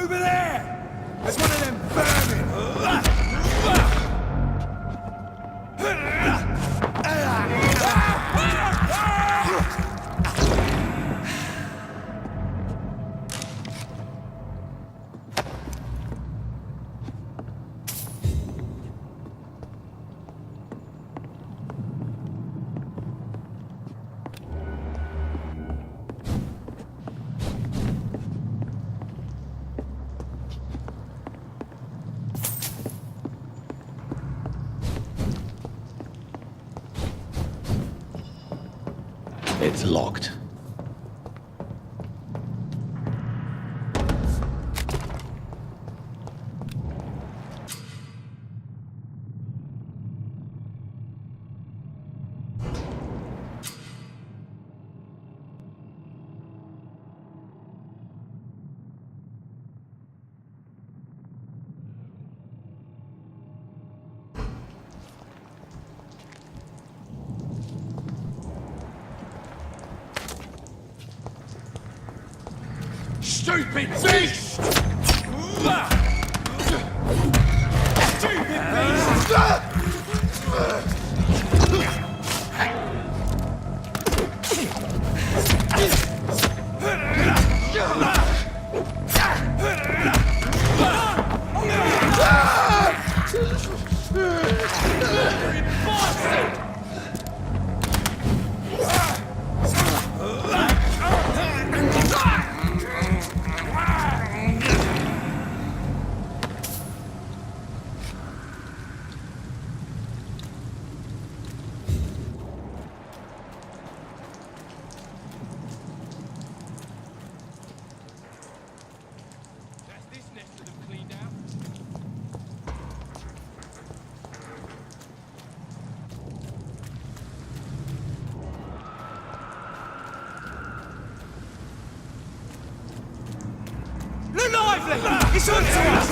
Over there! There's one of them vermin! It's locked. Stupid beast! Stupid Look lively! It's on to us!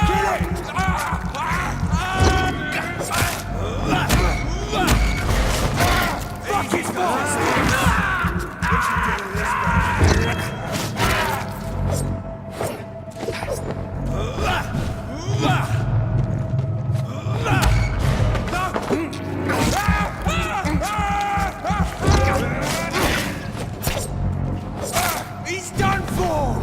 Get it! Fuck his He's done for!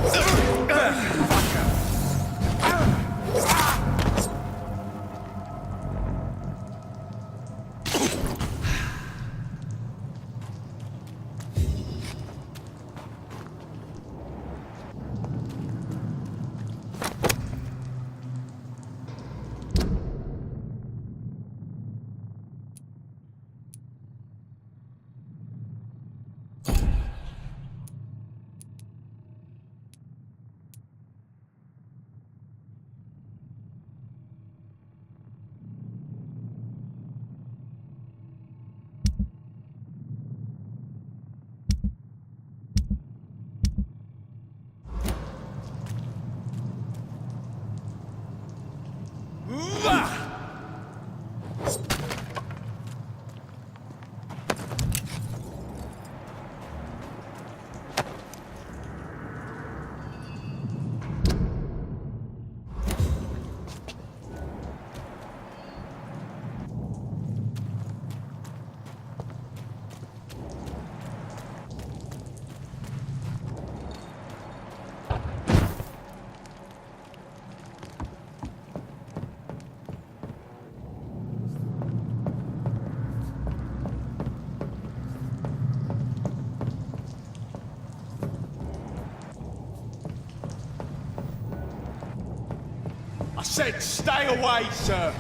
I said stay away, sir.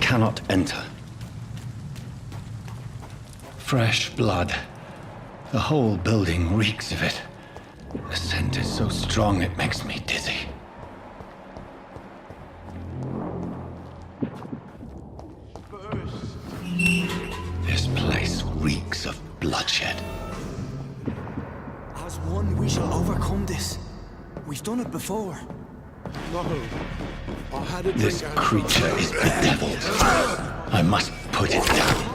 cannot enter. Fresh blood. The whole building reeks of it. The scent is so strong it makes me dizzy. This place reeks of bloodshed. As one, we shall overcome this. We've done it before. No. I had a This drink creature is bedeviled. I must put it down.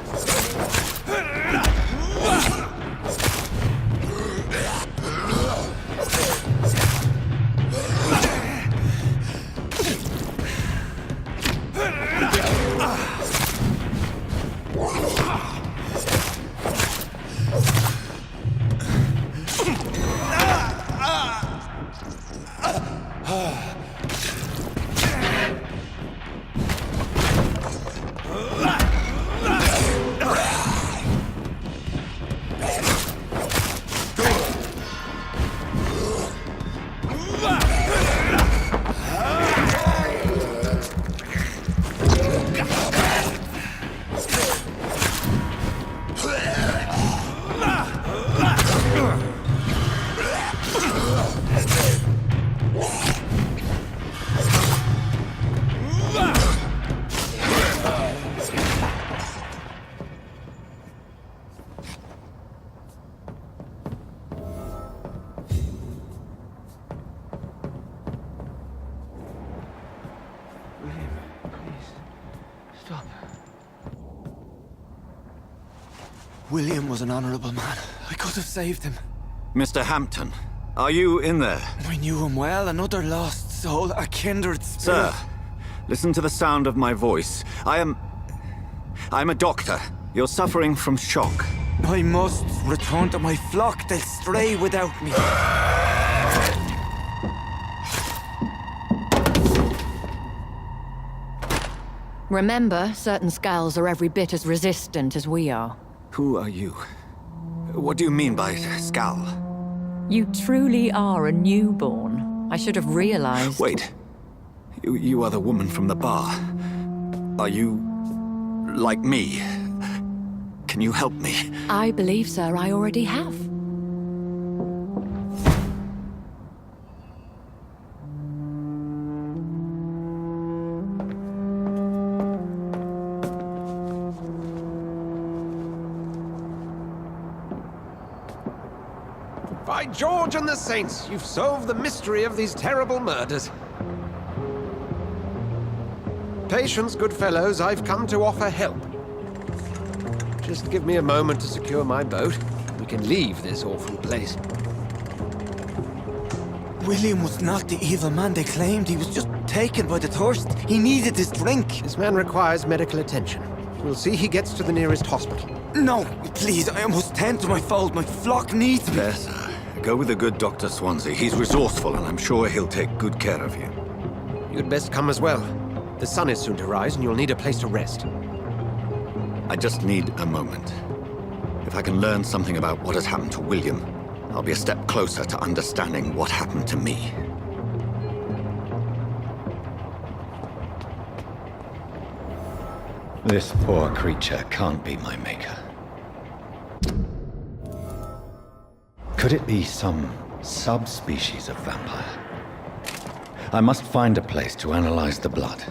William was an honorable man. I could have saved him. Mr. Hampton, are you in there? I knew him well, another lost soul, a kindred spirit. Sir, listen to the sound of my voice. I'm a doctor. You're suffering from shock. I must return to my flock. They'll stray without me. Remember, certain skulls are every bit as resistant as we are. Who are you? What do you mean by Skal? You truly are a newborn. I should have realized. Wait. You are the woman from the bar. Are you... like me? Can you help me? I believe, sir, I already have. By George and the Saints, you've solved the mystery of these terrible murders. Patience, good fellows, I've come to offer help. Just give me a moment to secure my boat. We can leave this awful place. William was not the evil man they claimed. He was just taken by the thirst. He needed this drink. This man requires medical attention. We'll see he gets to the nearest hospital. No, please, I must tend to my fold. My flock needs me. There, sir. Go with the good Dr. Swansea. He's resourceful, and I'm sure he'll take good care of you. You'd best come as well. The sun is soon to rise, and you'll need a place to rest. I just need a moment. If I can learn something about what has happened to William, I'll be a step closer to understanding what happened to me. This poor creature can't be my maker. Could it be some subspecies of vampire? I must find a place to analyze the blood.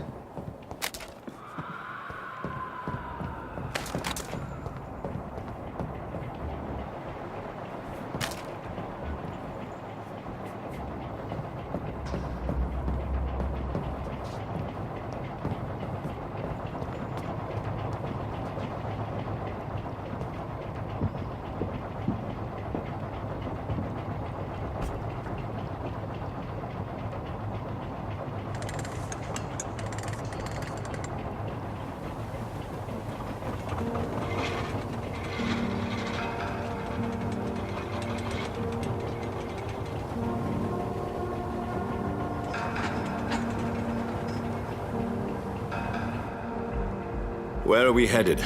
Where are we headed?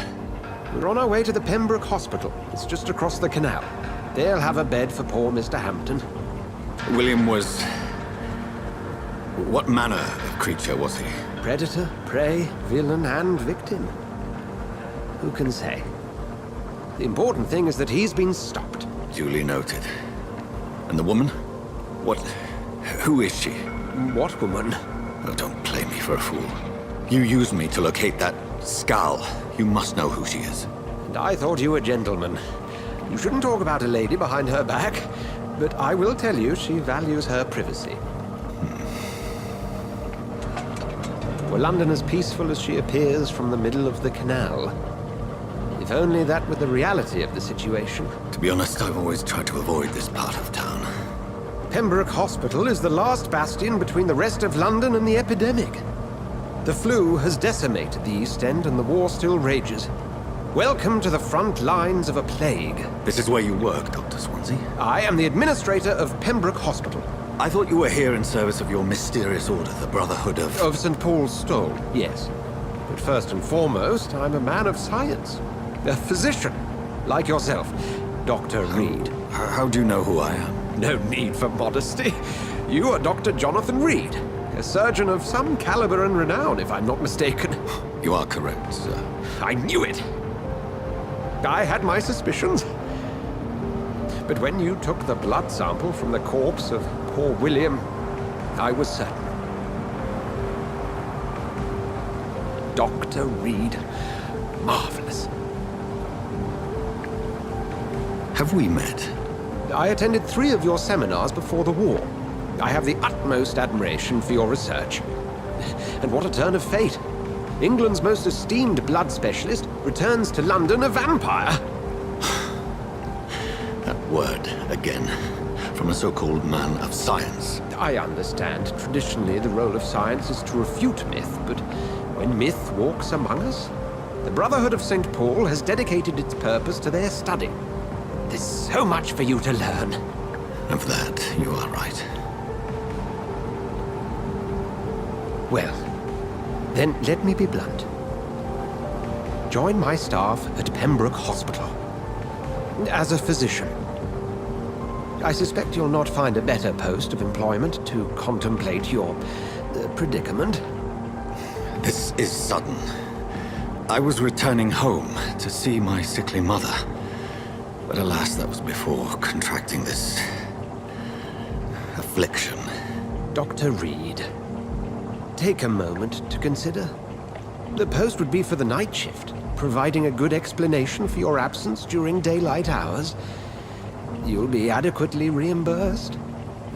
We're on our way to the Pembroke Hospital. It's just across the canal. They'll have a bed for poor Mr. Hampton. William was What manner of creature was he? Predator, prey, villain, and victim. Who can say? The important thing is that he's been stopped. Duly noted. And the woman? What... who is she? What woman? Oh, don't play me for a fool. You used me to locate that skull. You must know who she is. And I thought you a gentleman. You shouldn't talk about a lady behind her back, but I will tell you she values her privacy. Were London as peaceful as she appears from the middle of the canal? If only that were the reality of the situation. To be honest, I've always tried to avoid this part of town. Pembroke Hospital is the last bastion between the rest of London and the epidemic. The flu has decimated the East End and the war still rages. Welcome to the front lines of a plague. This is where you work, Dr. Swansea? I am the administrator of Pembroke Hospital. I thought you were here in service of your mysterious order, the Brotherhood of... Of St. Paul's Stole, yes. But first and foremost, I'm a man of science. A physician, like yourself, Dr. Reed. How do you know who I am? No need for modesty. You are Dr. Jonathan Reed, a surgeon of some caliber and renown, if I'm not mistaken. You are correct, sir. I knew it! I had my suspicions. But when you took the blood sample from the corpse of poor William, I was certain. Dr. Reed. Marvelous. Have we met? I attended 3 of your seminars before the war. I have the utmost admiration for your research. And what a turn of fate. England's most esteemed blood specialist returns to London a vampire. That word, again. From a so-called man of science. I understand. Traditionally, the role of science is to refute myth, but when myth walks among us, the Brotherhood of St. Paul has dedicated its purpose to their study. There's so much for you to learn. Of that, you are right. Well, then let me be blunt. Join my staff at Pembroke Hospital. As a physician. I suspect you'll not find a better post of employment to contemplate your predicament. This is sudden. I was returning home to see my sickly mother. But alas, that was before contracting this... affliction. Dr. Reed, take a moment to consider. The post would be for the night shift, providing a good explanation for your absence during daylight hours. You'll be adequately reimbursed,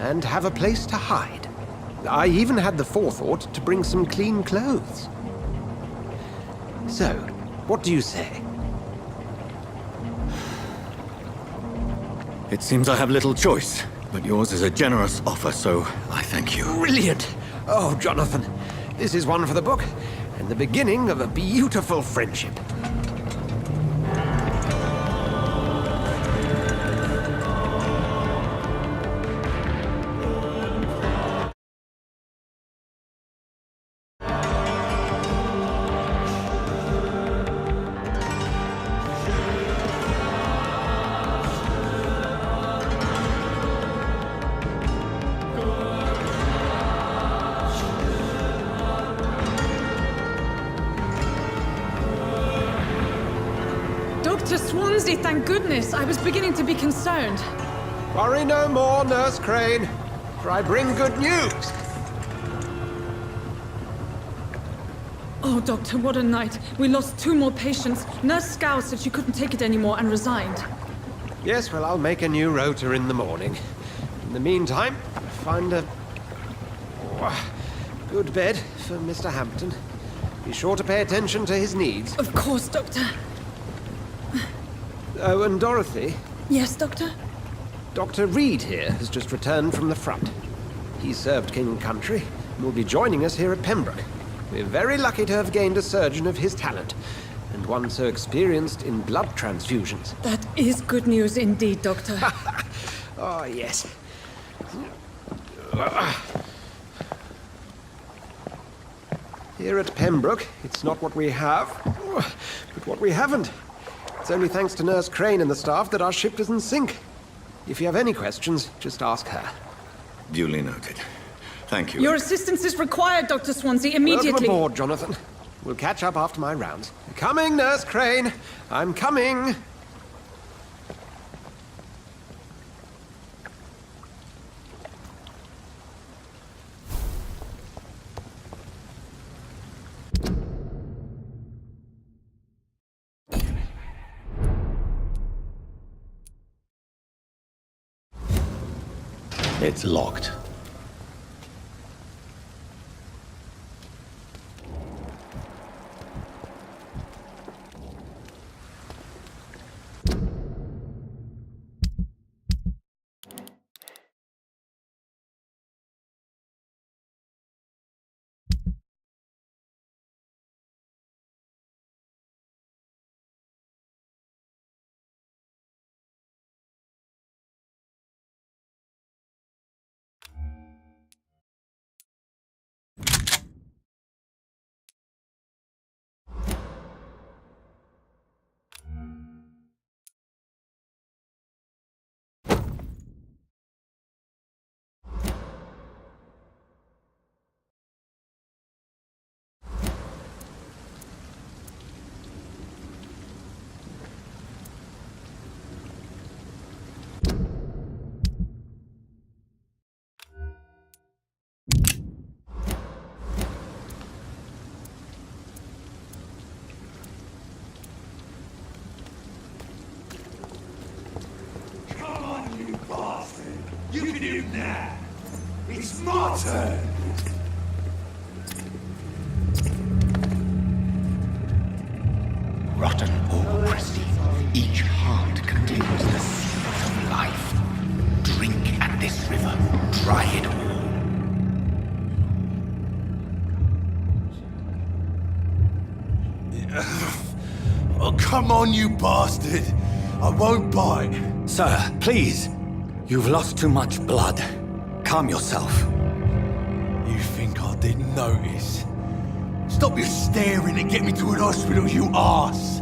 and have a place to hide. I even had the forethought to bring some clean clothes. So, what do you say? It seems I have little choice, but yours is a generous offer, so I thank you. Brilliant! Oh, Jonathan, this is one for the book, and the beginning of a beautiful friendship. Dr. Swansea, thank goodness. I was beginning to be concerned. Worry no more, Nurse Crane, for I bring good news. Oh, Doctor, what a night. We lost 2 more patients. Nurse Scow said she couldn't take it anymore and resigned. Yes, well, I'll make a new rota in the morning. In the meantime, find a good bed for Mr. Hampton. Be sure to pay attention to his needs. Of course, Doctor. Oh, and Dorothy, Yes, Doctor? Dr. Reed here has just returned from the front. He served King and Country and will be joining us here at Pembroke. We're very lucky to have gained a surgeon of his talent, and one so experienced in blood transfusions. That is good news indeed, Doctor. Oh, yes. Here at Pembroke, it's not what we have, but what we haven't. It's only thanks to Nurse Crane and the staff that our ship doesn't sink. If you have any questions, just ask her. Duly noted. Thank you. Your assistance is required, Dr. Swansea, Welcome immediately. aboard, Jonathan. We'll catch up after my rounds. Coming, Nurse Crane. I'm coming. It's locked. Come on, you bastard! You can do now! It's my turn! Rotten or pristine, each heart contains the seeds of life. Drink at this river, try it all. Oh, come on, you bastard! I won't bite! Sir, please. You've lost too much blood. Calm yourself. You think I didn't notice? Stop your staring and get me to an hospital, you arse!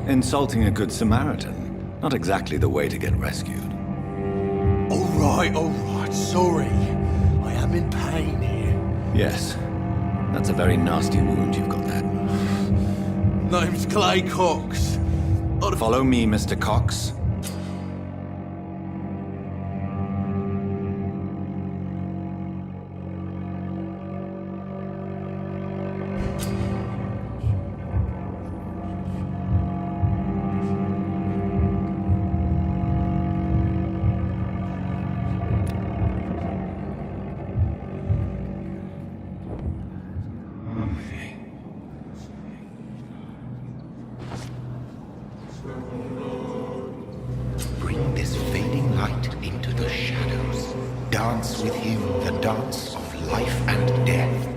Insulting a good Samaritan. Not exactly the way to get rescued. All right, sorry. I am in pain here. Yes. That's a very nasty wound you've got there. Name's Clay Cox. Follow me, Mr. Cox. Bring this fading light into the shadows. Dance with him the dance of life and death.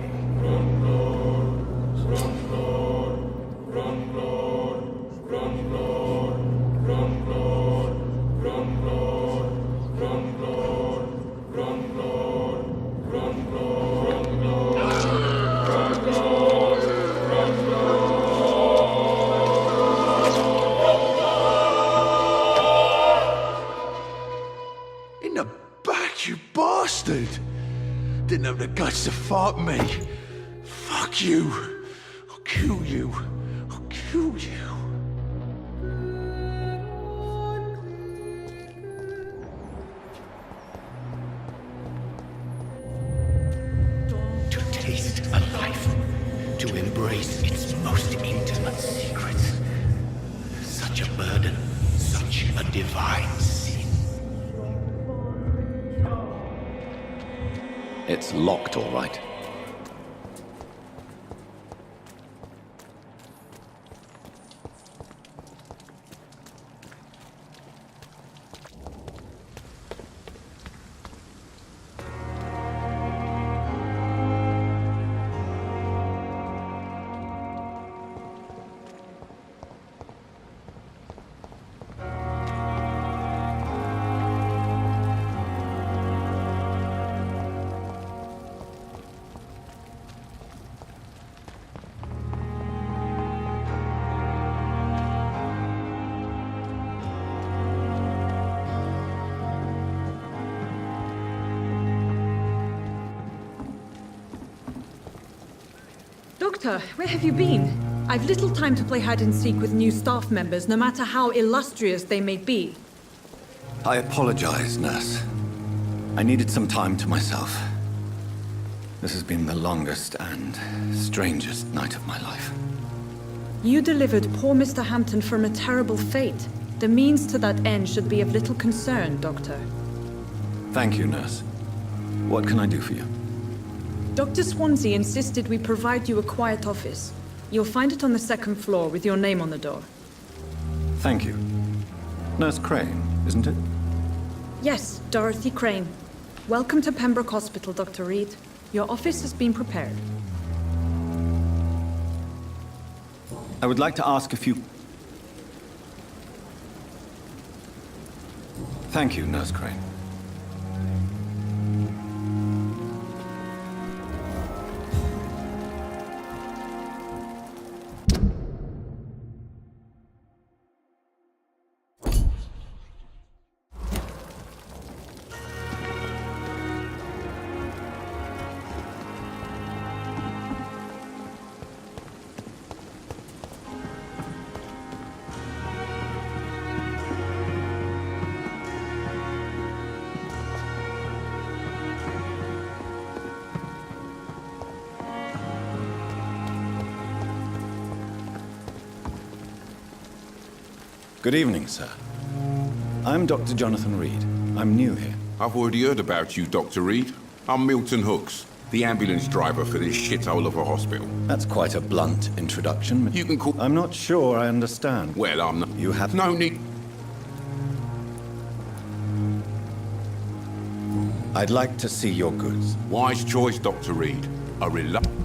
In the back, you bastard! Didn't have the guts to fuck me. Fuck you. I'll kill you. I'll kill you. To taste a life, to embrace its most intimate secrets. Such a burden, such a divine sin. It's locked, all right. Doctor, where have you been? I've little time to play hide and seek with new staff members, no matter how illustrious they may be. I apologize, nurse. I needed some time to myself. This has been the longest and strangest night of my life. You delivered poor Mr. Hampton from a terrible fate. The means to that end should be of little concern, Doctor. Thank you, nurse. What can I do for you? Dr. Swansea insisted we provide you a quiet office. You'll find it on the second floor with your name on the door. Thank you. Nurse Crane, isn't it? Yes, Dorothy Crane. Welcome to Pembroke Hospital, Dr. Reed. Your office has been prepared. I would like to ask a few... Thank you, Nurse Crane. Good evening, sir. I'm Dr. Jonathan Reed. I'm new here. I've already heard about you, Dr. Reed. I'm Milton Hooks, the ambulance driver for this shithole of a hospital. That's quite a blunt introduction. You can call... I'm not sure I understand. Well, I'm not... You have... No need... I'd like to see your goods. Wise choice, Dr. Reed. A reluctant...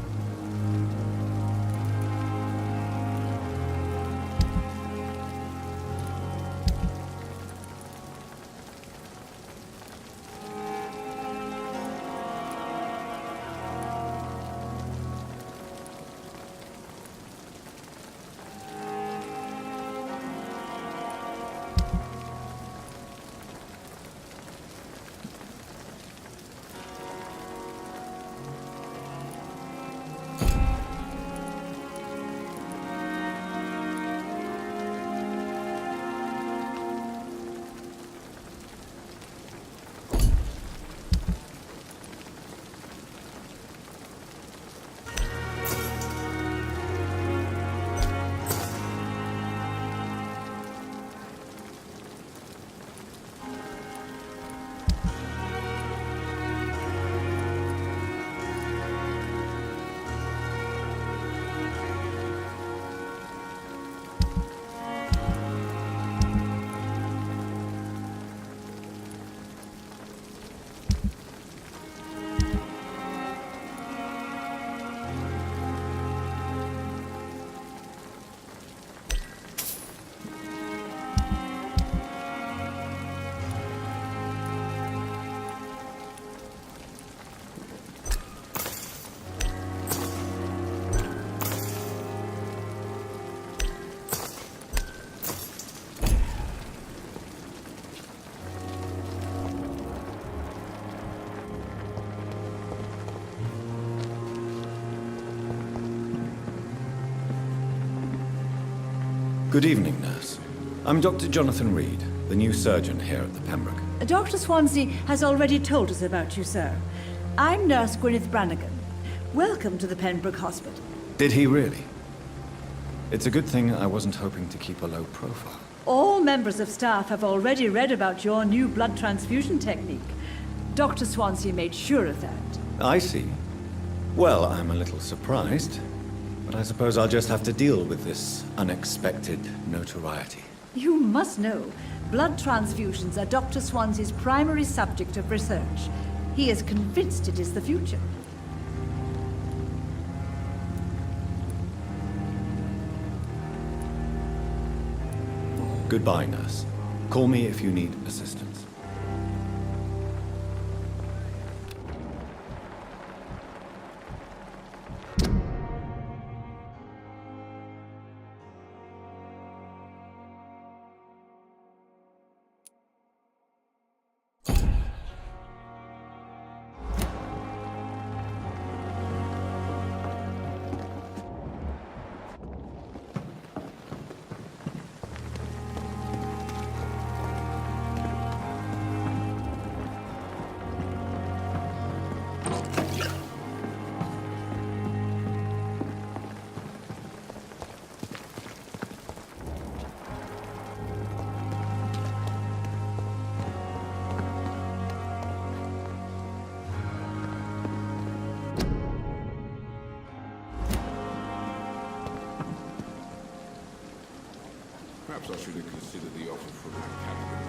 Good evening, nurse. I'm Dr. Jonathan Reed, the new surgeon here at the Pembroke. Dr. Swansea has already told us about you, sir. I'm Nurse Gwyneth Brannigan. Welcome to the Pembroke Hospital. Did he really? It's a good thing I wasn't hoping to keep a low profile. All members of staff have already read about your new blood transfusion technique. Dr. Swansea made sure of that. I see. Well, I'm a little surprised, but I suppose I'll just have to deal with this unexpected notoriety. You must know, blood transfusions are Dr. Swansea's primary subject of research. He is convinced it is the future. Goodbye, nurse. Call me if you need assistance. Perhaps I should have considered the offer from that Captain